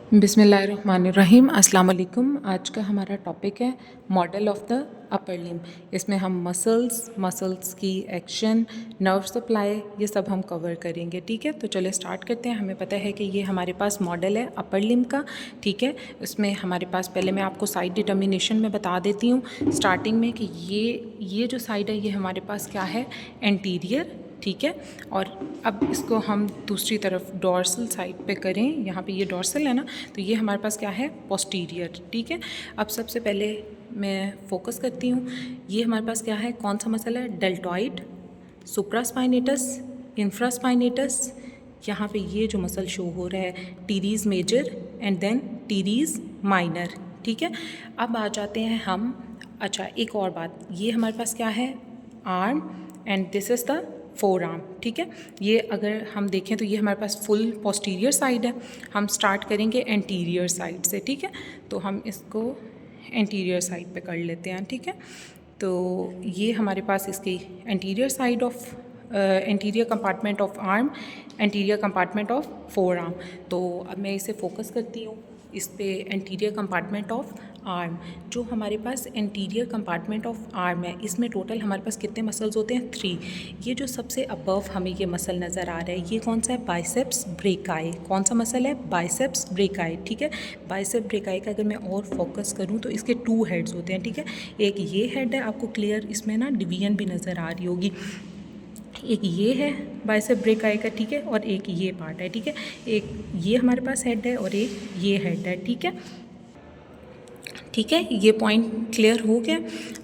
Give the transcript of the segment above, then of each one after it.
बिस्मिल्लाहिर्रहमानिर्रहीम। अस्सलाम वालेकुम। आज का हमारा टॉपिक है model of the upper limb. इसमें हम मसल्स की एक्शन, नर्व सप्लाई, ये सब हम कवर करेंगे। ठीक है, तो चलिए स्टार्ट करते हैं। हमें पता है कि ये हमारे पास मॉडल है अपर लिम्ब का। ठीक है, इसमें हमारे पास पहले मैं आपको साइड डिटर्मिनेशन में बता देती हूँ स्टार्टिंग में कि ये जो साइड है ये हमारे पास क्या है, एंटीरियर। ठीक है, और अब इसको हम दूसरी तरफ डॉर्सल साइड पे करें, यहाँ पे ये डॉर्सल है ना, तो ये हमारे पास क्या है, पोस्टीरियर। ठीक है, अब सबसे पहले मैं फोकस करती हूँ, ये हमारे पास क्या है, कौन सा मसल है, डेल्टॉइड, सुप्रास्पाइनेटस, इंफ्रास्पाइनेटस। यहाँ पे ये जो मसल शो हो रहा है, टीरीज़ मेजर एंड देन टीरीज़ माइनर। ठीक है, अब आ जाते हैं हम, अच्छा एक और बात, ये हमारे पास क्या है, arm and this is the four arm. ठीक है, ये अगर हम देखें तो ये हमारे पास फुल पोस्टीरियर साइड है। हम स्टार्ट करेंगे एंटीरियर साइड से। ठीक है, तो हम इसको एंटीरियर साइड पे कर लेते हैं। ठीक है, तो ये हमारे पास इसकी anterior side of anterior compartment of arm, anterior compartment of four arm. तो अब मैं इसे फोकस करती हूँ इस पे, एंटीरियर कंपार्टमेंट ऑफ आर्म। जो हमारे पास एंटीरियर कंपार्टमेंट ऑफ आर्म है, इसमें टोटल हमारे पास कितने मसल्स होते हैं, 3। ये जो सबसे अबव हमें ये मसल नज़र आ रहा है, ये कौन सा है, बाइसेप्स ब्रेकाई। कौन सा मसल है, बाइसेप्स ब्रेकाई। ठीक है, बाइसेप ब्रेकाई का अगर मैं और फोकस करूँ तो इसके 2 हेड्स होते हैं। ठीक है, एक ये हेड है, आपको क्लियर इसमें ना डिवीजन भी नज़र आ रही होगी, एक ये है बाइसेप ब्रेकाई का। ठीक है, और एक ये पार्ट है। ठीक है, एक ये हमारे पास हेड है और एक ये हेड है। ठीक है, ठीक है, ये पॉइंट क्लियर हो गया।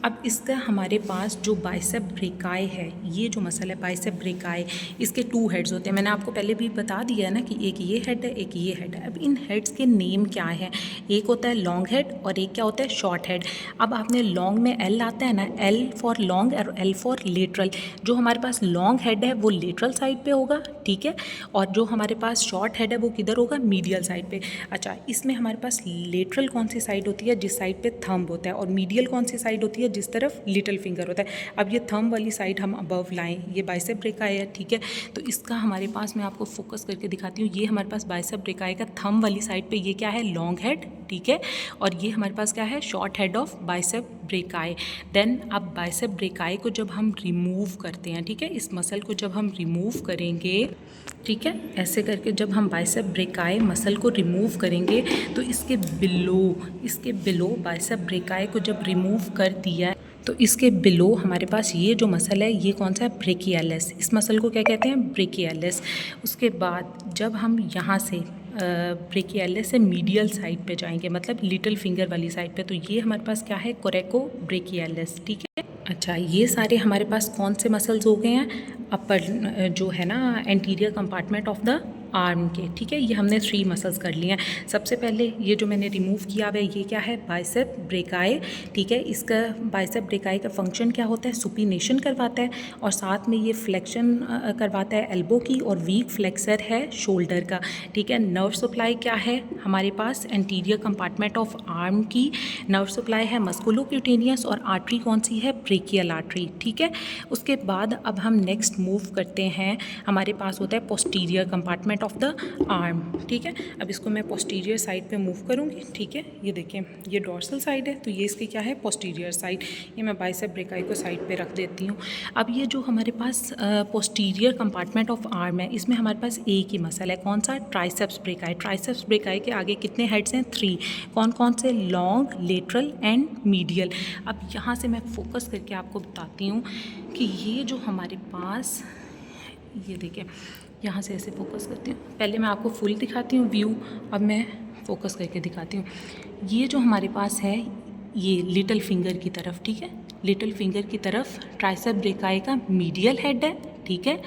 अब इसका हमारे पास जो बाइसेप ब्रेकाई है, ये जो मसल है बाइसेप ब्रेकाई, इसके 2 हेड्स होते हैं। मैंने आपको पहले भी बता दिया है ना कि एक ये हेड है, एक ये हेड है। अब इन हेड्स के नेम क्या हैं, एक होता है लॉन्ग हेड और एक क्या होता है, शॉर्ट हेड। अब आपने लॉन्ग में एल आता है ना, एल फॉर लॉन्ग और एल फॉर लेटरल। जो हमारे पास लॉन्ग हेड है वो लेटरल साइड पे होगा। ठीक है, और जो हमारे पास शॉर्ट हेड है वो किधर होगा, मीडियल साइड पे। अच्छा, इसमें हमारे पास लेटरल कौन सी साइड होती है, जिस साइड पे थंब होता है, और मीडियल कौन सी साइड होती है, जिस तरफ लिटिल फिंगर होता है। अब ये थंब वाली साइड हम अबव लाएं, ये बाइसेप ब्रेकाई है। ठीक है, तो इसका हमारे पास, मैं आपको फोकस करके दिखाती हूँ, ये हमारे पास बाइसेप ब्रेकाई का थंब वाली साइड पे ये क्या है, लॉन्ग हेड। ठीक है, और ये हमारे पास क्या है, short head of bicep brachii. Then अब बाइसेप ब्रेकाई को जब हम रिमूव करते हैं, ठीक है, इस मसल को जब हम रिमूव करेंगे, ठीक है, ऐसे करके जब हम बाइसेप ब्रेकाई मसल को रिमूव करेंगे तो इसके बिलो बाइसेप ब्रेकाई को जब रिमूव कर दिया तो इसके बिलो हमारे पास ये जो मसल है, ये कौन सा है, ब्रेकियालिस। इस मसल को क्या कहते हैं, ब्रेकियालिस। उसके बाद जब हम यहाँ से ब्रेकियालिस से मीडियल साइड पे जाएंगे, मतलब लिटिल फिंगर वाली साइड पे, तो ये हमारे पास क्या है, कोरेको ब्रेकियालिस। ठीक है, अच्छा, ये सारे हमारे पास कौन से मसल्स हो गए हैं, अपर जो है ना, anterior compartment of the arm के। ठीक है, ये हमने 3 मसल्स कर लिए हैं। सबसे पहले ये जो मैंने रिमूव किया हुआ है, ये क्या है, बाइसेप ब्रेकाई। ठीक है, इसका बाइसेप ब्रेकाई का फंक्शन क्या होता है, सुपिनेशन करवाता है और साथ में ये फ्लेक्शन करवाता है एल्बो की, और वीक फ्लेक्सर है शोल्डर का। ठीक है, नर्व सप्लाई क्या है हमारे पास, एंटीरियर कंपार्टमेंट ऑफ आर्म की नर्व सप्लाई है मस्कुलोक्यूटेनियस, और आर्टरी कौन सी है, ब्रेकियल आर्टरी। ठीक है, उसके बाद अब हम नेक्स्ट मूव करते हैं, हमारे पास होता है posterior compartment of the arm. ठीक है, अब इसको मैं पोस्टीरियर साइड पे मूव करूँगी। ठीक है, ये देखें, ये डॉर्सल साइड है, तो ये इसकी क्या है, पोस्टीरियर साइड। ये मैं बाइसेप ब्रेकाई को साइड पे रख देती हूँ। अब ये जो हमारे पास पोस्टीरियर कंपार्टमेंट ऑफ आर्म है, इसमें हमारे पास एक ही मसल है, कौन सा, ट्राइसेप्स ब्रेकाई। ट्राइसेप्स ब्रेकाई के आगे कितने हेड्स हैं, 3। कौन कौन से, लॉन्ग, लेटरल एंड मीडियल। अब यहाँ से मैं फोकस करके आपको बताती हूँ कि ये जो हमारे पास, ये देखिए, यहाँ से ऐसे फोकस करती हूँ, पहले मैं आपको फुल दिखाती हूँ व्यू, अब मैं फोकस करके दिखाती हूँ। ये जो हमारे पास है, ये लिटिल फिंगर की तरफ, ठीक है, लिटिल फिंगर की तरफ ट्राइसेप ब्रेकाई का मीडियल हेड है। ठीक है,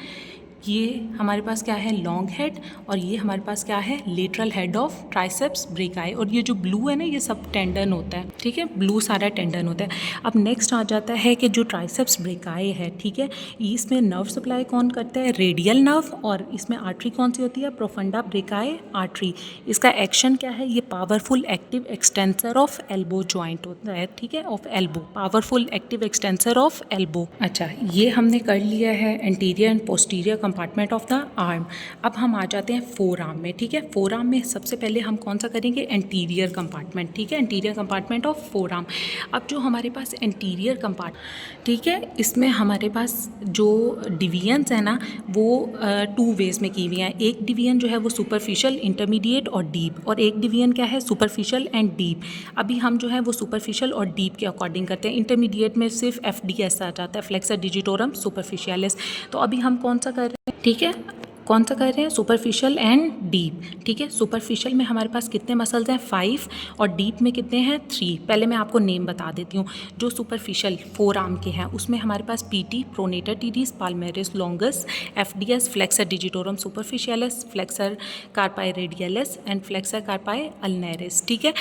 ये हमारे पास क्या है, लॉन्ग हेड, और ये हमारे पास क्या है, lateral head of triceps brachii. और ये जो ब्लू है ना, ये सब टेंडन होता है। ठीक है, ब्लू सारा टेंडन होता है। अब नेक्स्ट आ जाता है कि जो ट्राइसेप्स ब्रेकाई है, ठीक है, इसमें नर्व सप्लाई कौन करता है, रेडियल नर्व, और इसमें आर्टरी कौन सी होती है, प्रोफंडा ब्रेकाई आर्टरी। इसका एक्शन क्या है, ये powerful active extensor of elbow joint होता है। ठीक है, of elbow, powerful active extensor of elbow. अच्छा, ये हमने कर लिया है anterior and posterior compartment of the arm. अब हम आ जाते हैं फोर आर्म में, ठीक है। फोर आर्म में सबसे पहले हम कौन सा करेंगे, एंटीरियर कंपार्टमेंट, ठीक है, anterior compartment of four arm. अब जो हमारे पास एंटीरियर कंपार्टमेंट, ठीक है, इसमें हमारे पास जो डिवीजन्स है ना वो 2 वेज में की हुई हैं। एक डिवीजन जो है वो सुपरफिशियल, इंटरमीडिएट और डीप, और एक डिवीजन क्या है, सुपरफिशियल एंड डीप। अभी हम जो है वो सुपरफिशियल और डीप के अकॉर्डिंग करते हैं। इंटरमीडिएट में सिर्फ FDS आ जाता है, फ्लेक्सर डिजिटोरम सुपरफिशियलिस। तो अभी हम कौन सा कर रहे हैं, ठीक है, कौन सा कर रहे हैं, सुपरफिशियल एंड डीप, ठीक है। सुपरफिशियल में हमारे पास कितने मसल्स हैं, 5, और डीप में कितने हैं, 3। पहले मैं आपको नेम बता देती हूँ। जो सुपरफिशियल फोर आर्म के हैं उसमें हमारे पास PT, pronator teres, palmaris longus, FDS, flexor digitorum superficialis, flexor carpi radialis and flexor carpi ulnaris, ठीक है।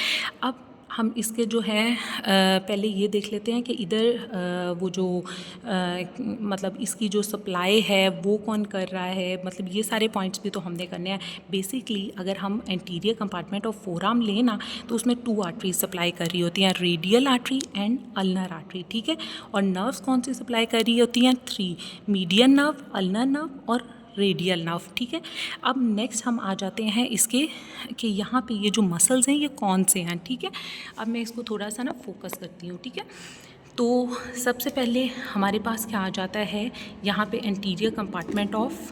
अब हम इसके जो है पहले ये देख लेते हैं कि इधर वो जो मतलब इसकी जो सप्लाई है वो कौन कर रहा है, मतलब ये सारे पॉइंट्स भी तो हमने करने हैं। बेसिकली अगर हम anterior compartment of four arm लें ना तो उसमें 2 आर्टरीज सप्लाई कर रही होती हैं, radial artery and ulnar artery, ठीक है। और नर्व्स कौन सी सप्लाई कर रही होती हैं, 3, मीडियन नर्व, अल्नर नर्व और रेडियल नर्व, ठीक है। अब नेक्स्ट हम आ जाते हैं इसके कि यहाँ पे ये जो मसल्स हैं ये कौन से हैं, ठीक है। अब मैं इसको थोड़ा सा ना फोकस करती हूँ, ठीक है। तो सबसे पहले हमारे पास क्या आ जाता है यहाँ पे anterior compartment of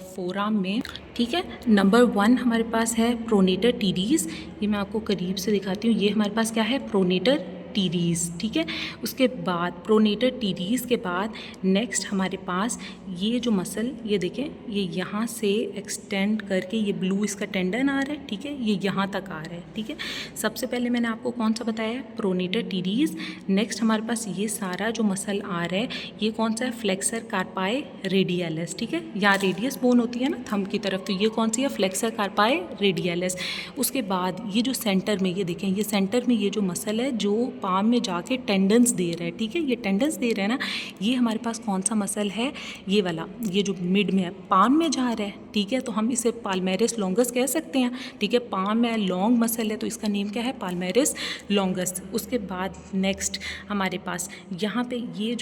four arm में, ठीक है। नंबर 1 हमारे पास है प्रोनेटर टीडीज। ये मैं आपको करीब से दिखाती हूँ। ये हमारे पास क्या है, प्रोनेटर टीडीज, ठीक है। उसके बाद प्रोनेटर टीडीज के बाद नेक्स्ट हमारे पास ये जो मसल, ये देखें, ये यहाँ से एक्सटेंड करके ये ब्लू इसका टेंडन आ रहा है, ठीक है, ये यहाँ तक आ रहा है, ठीक है। सबसे पहले मैंने आपको कौन सा बताया, प्रोनेटर टीडीज। नेक्स्ट हमारे पास ये सारा जो मसल आ रहा है ये कौन सा है, फ्लेक्सर कार्पाई रेडियलिस, ठीक है। यहाँ रेडियस बोन होती है ना थंब की तरफ, तो ये कौन सी है, फ्लेक्सर कार्पाई रेडियलिस। उसके बाद ये जो सेंटर में, ये देखें, ये सेंटर में ये जो मसल है जो पाम में जाके टेंडन्स दे रहा है, ठीक है, ये टेंडन्स दे रहा है ना, ये हमारे पास कौन सा मसल है, ये वाला, ये जो मिड में है, पाम में जा रहा है, ठीक है। तो हम इसे पाल्मेरिस लॉन्गस कह सकते हैं, ठीक है। पाम में लॉन्ग मसल है तो इसका नेम क्या है, पाल्मेरिस लॉन्गस। उसके बाद नेक्स्ट हमारे पास यहाँ पे ये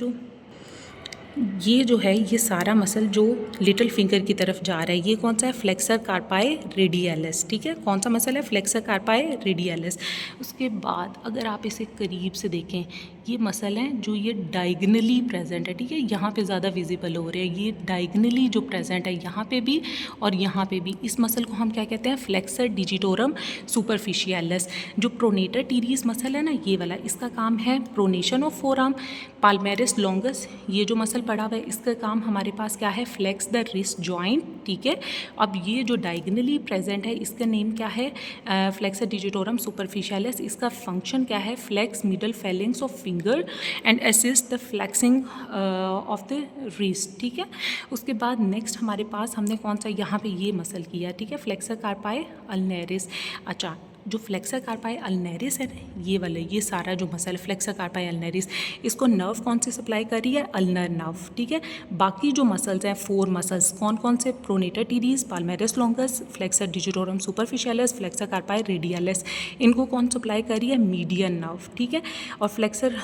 जो है ये सारा मसल जो लिटिल फिंगर की तरफ जा रहा है ये कौन सा है, फ्लेक्सर कार्पाई रेडियलिस, ठीक है। कौन सा मसल है, फ्लेक्सर कार्पाई रेडियलिस। उसके बाद अगर आप इसे करीब से देखें, ये मसल हैं जो ये डायगनली प्रेजेंट है, ठीक है, यहाँ पे ज़्यादा विजिबल हो रहे हैं, ये डायगनली जो प्रेजेंट है यहाँ पे भी और यहाँ पे भी। इस मसल को हम क्या कहते हैं, फ्लेक्सर डिजिटोरम सुपरफिशियलिस। जो प्रोनेटर टीडीज मसल है ना ये वाला, इसका काम है pronation of forearm. Palmaris longus, ये जो मसल पड़ा हुआ है इसका काम हमारे पास क्या है, फ्लेक्स द रिस्ट जॉइंट, ठीक है। अब ये जो डायगनली प्रेजेंट है इसका नेम क्या है, फ्लेक्सर डिजिटोरम सुपरफिशियलिस। इसका फंक्शन क्या है, flex middle phalanges of finger and assist the flexing of the wrist, ठीक है। उसके बाद नेक्स्ट हमारे पास हमने कौन सा यहाँ पे ये मसल किया, ठीक है, फ्लेक्सर कार्पाई अल्नेरिस। अच्छा, जो फ्लेक्सर कार्पाई अल्नेरिस है ना ये वाला, ये सारा जो मसल फ्लेक्सर कार्पाई अल्नेरिस, इसको नर्व कौन से सप्लाई कर रही है, अल्नर नर्व, ठीक है। बाकी जो मसल्स हैं 4 मसल्स कौन कौन से, pronator teres, palmaris longus, flexor digitorum superficialis, flexor carpi radialis, इनको कौन सप्लाई कर रही है, मीडियन नर्व, ठीक है। और फ्लेक्सर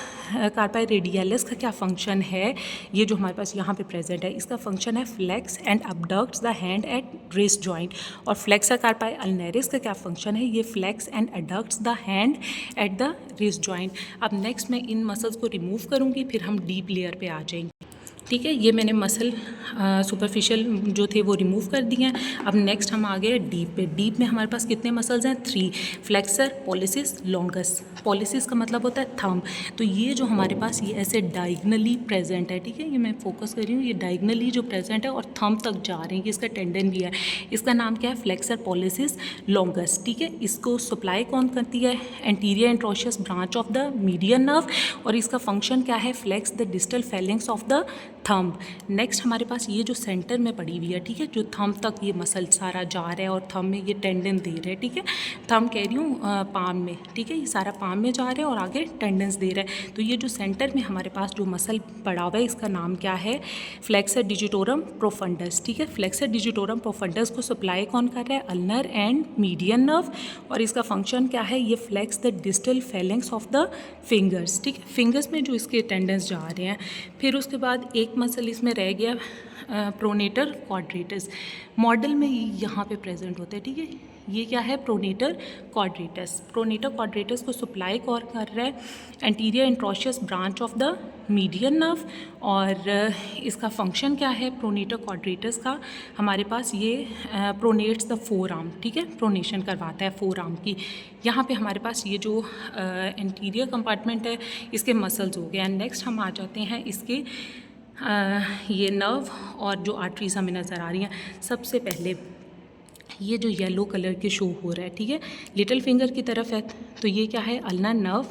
कार्पाई रेडियलिस का क्या फंक्शन है, ये जो हमारे पास यहाँ पे प्रेजेंट है इसका फंक्शन है flex and abducts the hand at wrist joint. और फ्लेक्सर कार्पाई अल्नेरिस का क्या फंक्शन है, ये flex and adducts the hand at the wrist joint. अब नेक्स्ट मैं इन मसल्स को रिमूव करूँगी, फिर हम डीप लेयर पे आ जाएंगे, ठीक है। ये मैंने मसल सुपरफिशियल जो थे वो रिमूव कर दिए हैं। अब नेक्स्ट हम आ गए डीप पे। डीप में हमारे पास कितने मसल्स हैं, 3, फ्लेक्सर, पॉलिसिस, लॉन्गस। पॉलिसिस का मतलब होता है थंब। तो ये जो हमारे पास ये ऐसे डायगनली प्रेजेंट है, ठीक है, ये मैं फोकस कर रही हूँ, ये डायगनली जो प्रेजेंट है और थंब तक जा रहे हैं, इसका टेंडन भी है। इसका नाम क्या है, फ्लेक्सर पॉलिसिस लॉन्गस, ठीक है। इसको सप्लाई कौन करती है, anterior interosseous branch of the median nerve, और इसका फंक्शन क्या है, flex the distal phalanges of the thumb. Next हमारे पास ये जो सेंटर में पड़ी हुई है, ठीक है, जो थंब तक ये मसल सारा जा रहा है और थंब में ये टेंडन दे रहे हैं, ठीक है, थंब कह रही हूँ पाम में, ठीक है, ये सारा पाम में जा रहा है और आगे टेंडन्स दे रहा है। तो ये जो सेंटर में हमारे पास जो मसल पड़ा हुआ है इसका नाम क्या है, फ्लेक्सर डिजिटोरम प्रोफंडस, ठीक है। फ्लेक्सर डिजिटोरम प्रोफंडस को सप्लाई कौन कर रहा है, अल्नर एंड मीडियन नर्व, और इसका फंक्शन क्या है, ये flex the distal phalanges of the fingers, ठीक है, फिंगर्स में जो इसके टेंडन्स जा रहे हैं। फिर उसके बाद एक एक मसल इसमें रह गया प्रोनेटर क्वाड्रेटस। मॉडल में यहाँ पे प्रेजेंट होता है, ठीक है। ये क्या है? Pronator quadratus. प्रोनेटर क्वाड्रेटस को सप्लाई कौन कर रहा है? Anterior interosseous branch of the median nerve. और इसका फंक्शन क्या है प्रोनेटर क्वाड्रेटस का? हमारे पास ये प्रोनेट्स द फोर आर्म, ठीक है, प्रोनेशन करवाता है फोर आर्म की। यहाँ पे हमारे पास ये जो एंटीरियर कंपार्टमेंट है इसके मसल्स हो गए। एंड नेक्स्ट हम आ जाते हैं इसके ये नर्व और जो आर्टरीज हमें नज़र आ रही हैं। सबसे पहले ये जो येलो कलर के शो हो रहा है, ठीक है, लिटिल फिंगर की तरफ है, तो ये क्या है? अल्नर नर्व,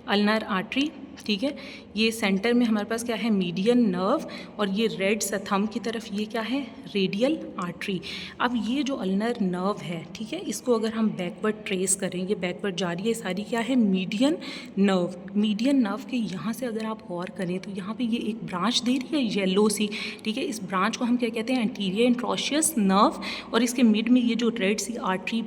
अल्नर आर्टरी, ठीक है। ये सेंटर में हमारे पास क्या है? Median nerve. और ये रेड सा थंब की तरफ ये क्या है? Radial artery. अब ये जो अल्नर नर्व है, ठीक है, इसको अगर हम बैकवर्ड ट्रेस करें, ये बैकवर्ड जा रही है, सारी क्या है? Median nerve. मीडियन नर्व के यहाँ से अगर आप गौर करें तो यहाँ पे ये एक ब्रांच दे रही है येलो सी, ठीक है। इस ब्रांच को हम क्या कहते हैं? Anterior interosseous nerve. और इसके मिड में ये जो रेड सी आर्टरी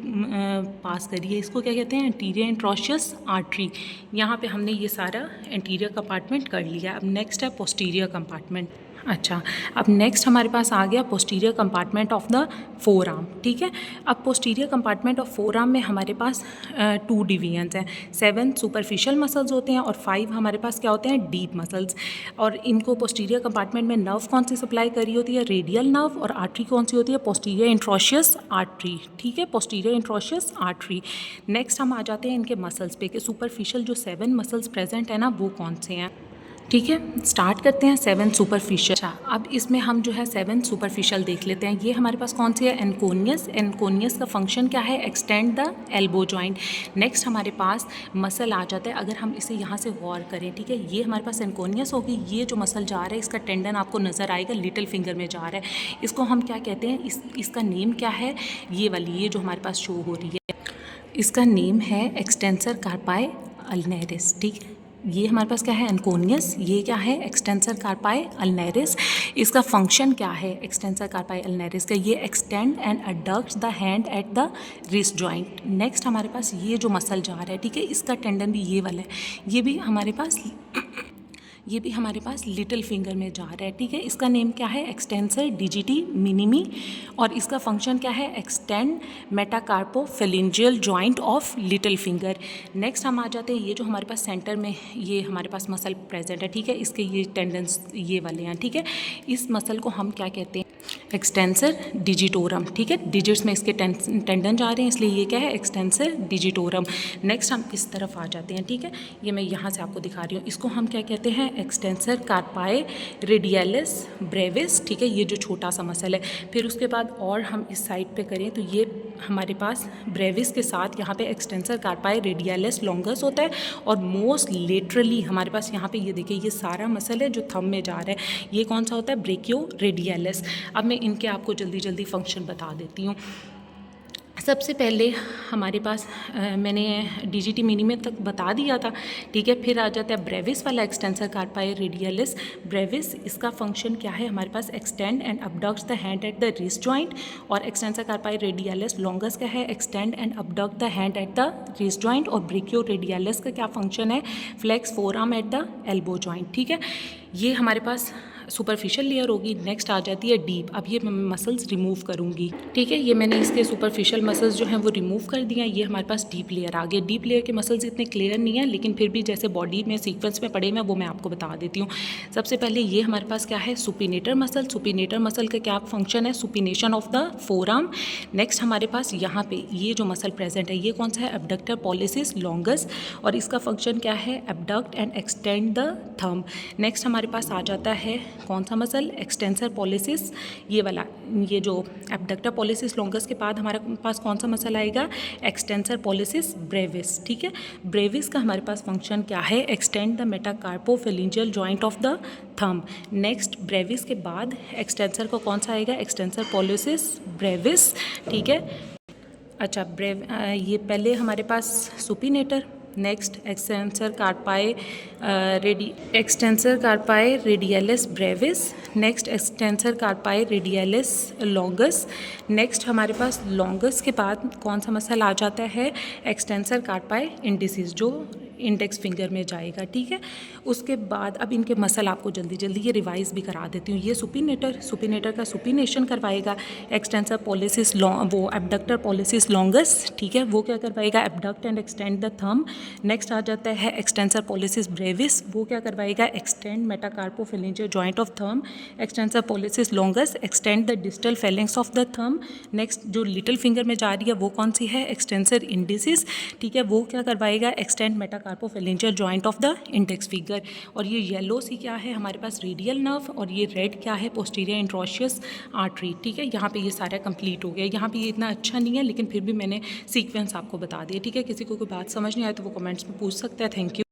पास करी है, इसको क्या कहते हैं? Anterior interosseous artery. यहाँ पे हमने ये सारा एंटीरियर कंपार्टमेंट कर लिया। अब नेक्स्ट है पोस्टीरियर कंपार्टमेंट। अच्छा, अब नेक्स्ट हमारे पास आ गया posterior compartment of the four arm, ठीक है। अब posterior compartment of four arm में हमारे पास 2 डिवीजन्स हैं। 7 सुपरफिशियल मसल्स होते हैं और 5 हमारे पास क्या होते हैं? Deep muscles. और इनको पोस्टीरियर कंपार्टमेंट में नर्व कौन सी सप्लाई कर रही होती है? Radial nerve. और आर्टरी कौन सी होती है? पोस्टीरियर इंट्रोशियस आर्टरी, ठीक है, पोस्टीरियर इंट्रोशियस आर्टरी। नेक्स्ट हम आ जाते हैं इनके मसल्स पे कि सुपरफिशियल जो 7 मसल्स प्रेजेंट है ना, वो कौन से हैं, ठीक है। स्टार्ट करते हैं 7 सुपरफिशियल। अच्छा, अब इसमें हम जो है 7 सुपरफिशियल देख लेते हैं। ये हमारे पास कौन सी है? एनकोनियस। एनकोनियस का फंक्शन क्या है? Extend the elbow joint. Next हमारे पास मसल आ जाता है, अगर हम इसे यहाँ से गौर करें, ठीक है, ये हमारे पास एनकोनियस होगी। ये जो मसल जा रहा है इसका टेंडन आपको नज़र आएगा, लिटिल फिंगर में जा रहा है। इसको हम क्या कहते हैं? इसका नेम क्या है? ये वाली, ये जो हमारे पास शो हो रही है, इसका नेम है एक्सटेंसर कार्पाई अल्नेरिस, ठीक है। ये हमारे पास क्या है? एनकोनियस। ये क्या है? Extensor carpi ulnaris. इसका फंक्शन क्या है एक्सटेंसर कार्पाई अल्नेरिस का? ये extend and adducts the hand at the wrist joint. Next हमारे पास ये जो मसल जा रहा है, ठीक है, इसका टेंडन भी ये वाला है। ये भी हमारे पास लिटिल फिंगर में जा रहा है, ठीक है। इसका नेम क्या है? Extensor digiti minimi. और इसका फंक्शन क्या है? Extend metacarpophalangeal joint of little finger. Next हम आ जाते हैं, ये जो हमारे पास सेंटर में ये हमारे पास मसल प्रेजेंट है, ठीक है, इसके ये टेंडन्स ये वाले हैं, ठीक है। इस मसल को हम क्या कहते हैं? एक्सटेंसर डिजिटोरम, ठीक है। डिजिट्स में इसके टेंडन जा रहे हैं, इसलिए ये क्या है? Extensor digitorum. नेक्स्ट हम इस तरफ आ जाते हैं, ठीक है, ये मैं यहाँ से आपको दिखा रही हूँ। इसको हम क्या कहते हैं? एक्सटेंसर कार्पाई रेडियलिस ब्रेविस, ठीक है, ये जो छोटा सा मसल है। फिर उसके बाद और हम इस साइड पे करें तो ये हमारे पास ब्रेविस के साथ यहाँ पे एक्सटेंसर कार्पाई रेडियलिस लॉन्गस होता है। और मोस्ट लेटरली हमारे पास यहाँ पे ये देखिए, ये सारा मसल है जो थंब में जा रहा है, ये कौन सा होता है? ब्रेकियो रेडियलिस। अब मैं इनके आपको जल्दी जल्दी फंक्शन बता देती हूँ। सबसे पहले हमारे पास मैंने डिजिटी मिनिमी तक बता दिया था, ठीक है। फिर आ जाता है ब्रेविस वाला, एक्सटेंसर कार्पाई रेडियलिस ब्रेविस। इसका फंक्शन क्या है? हमारे पास extend and abducts the hand at the wrist joint. और एक्सटेंसर कार्पाई रेडियलिस लॉन्गस क्या है? Extend and abduct the hand at the wrist joint. और ब्रेकियो रेडियलिस का क्या फंक्शन है? Flex forearm at the elbow joint, ठीक है। ये हमारे पास सुपरफिशियल लेयर होगी। नेक्स्ट आ जाती है डीप। अब ये मैं मसल्स रिमूव करूँगी, ठीक है, ये मैंने इसके सुपरफिशियल मसल्स जो हैं वो रिमूव कर दिया। ये हमारे पास डीप लेयर आ गई। डीप लेयर के मसल्स इतने क्लियर नहीं है, लेकिन फिर भी जैसे बॉडी में सीक्वेंस में पड़े हुए हैं वो मैं आपको बता देती हूँ। सबसे पहले ये हमारे पास क्या है? Supinator muscle. सुपिनेटर मसल का क्या फंक्शन है? Supination of the four arm. Next हमारे पास यहाँ पे ये जो मसल प्रेजेंट है, ये कौन सा है? Abductor pollicis longus. और इसका फंक्शन क्या है? Abduct and extend the thumb. Next हमारे पास आ जाता है कौन सा मसल? एक्सटेंसर पॉलिसिस, ये वाला। ये जो एब्डक्टर पॉलिसिस लॉन्गस के बाद हमारे पास कौन सा मसल आएगा? एक्सटेंसर पॉलिसिस ब्रेविस, ठीक है। ब्रेविस का हमारे पास फंक्शन क्या है? Extend the metacarpophalangeal joint of the thumb. Next brevis के बाद एक्सटेंसर को कौन सा आएगा? एक्सटेंसर पॉलिसिस ब्रेविस, ठीक है। अच्छा, ये पहले हमारे पास supinator, next extensor carpi radialis brevis, next extensor carpi radialis longus. Next हमारे पास लॉन्गस के बाद कौन सा मसल आ जाता है? एक्सटेंसर कार्पाई इंडिसिस, जो इंडेक्स फिंगर में जाएगा, ठीक है। उसके बाद अब इनके मसल आपको जल्दी जल्दी ये रिवाइज भी करा देती हूँ। ये सुपिनेटर का सुपिनेशन करवाएगा, एक्सटेंसर पॉलिसिस वो एबडक्टर पॉलिसिस लॉन्गस, ठीक है, वो क्या करवाएगा, abduct and extend the thumb. Next आ जाता है एक्सटेंसर पॉलिसिस ब्रेविस, वो क्या करवाएगा, extend metacarpophalangeal joint of thumb. Extensor pollicis longus, extend the distal phalanx of the thumb. Next जो लिटिल फिंगर में जा रही है वो कौन सी है, एक्सटेंसर इंडिसिस, ठीक है, वो क्या करवाएगा, extend metacarpophalangeal joint of the index finger. और ये येलो सी क्या है हमारे पास, रेडियल नर्व, और ये रेड क्या है, पोस्टीरियर इंट्रोशियस आर्टरी, ठीक है। यहाँ पे ये सारा कंप्लीट हो गया। यहाँ पे ये इतना अच्छा नहीं है लेकिन फिर भी मैंने सीक्वेंस आपको बता दिया, ठीक है। किसी को कोई बात समझ नहीं आए तो वो कमेंट्स में पूछ सकता है। Thank you.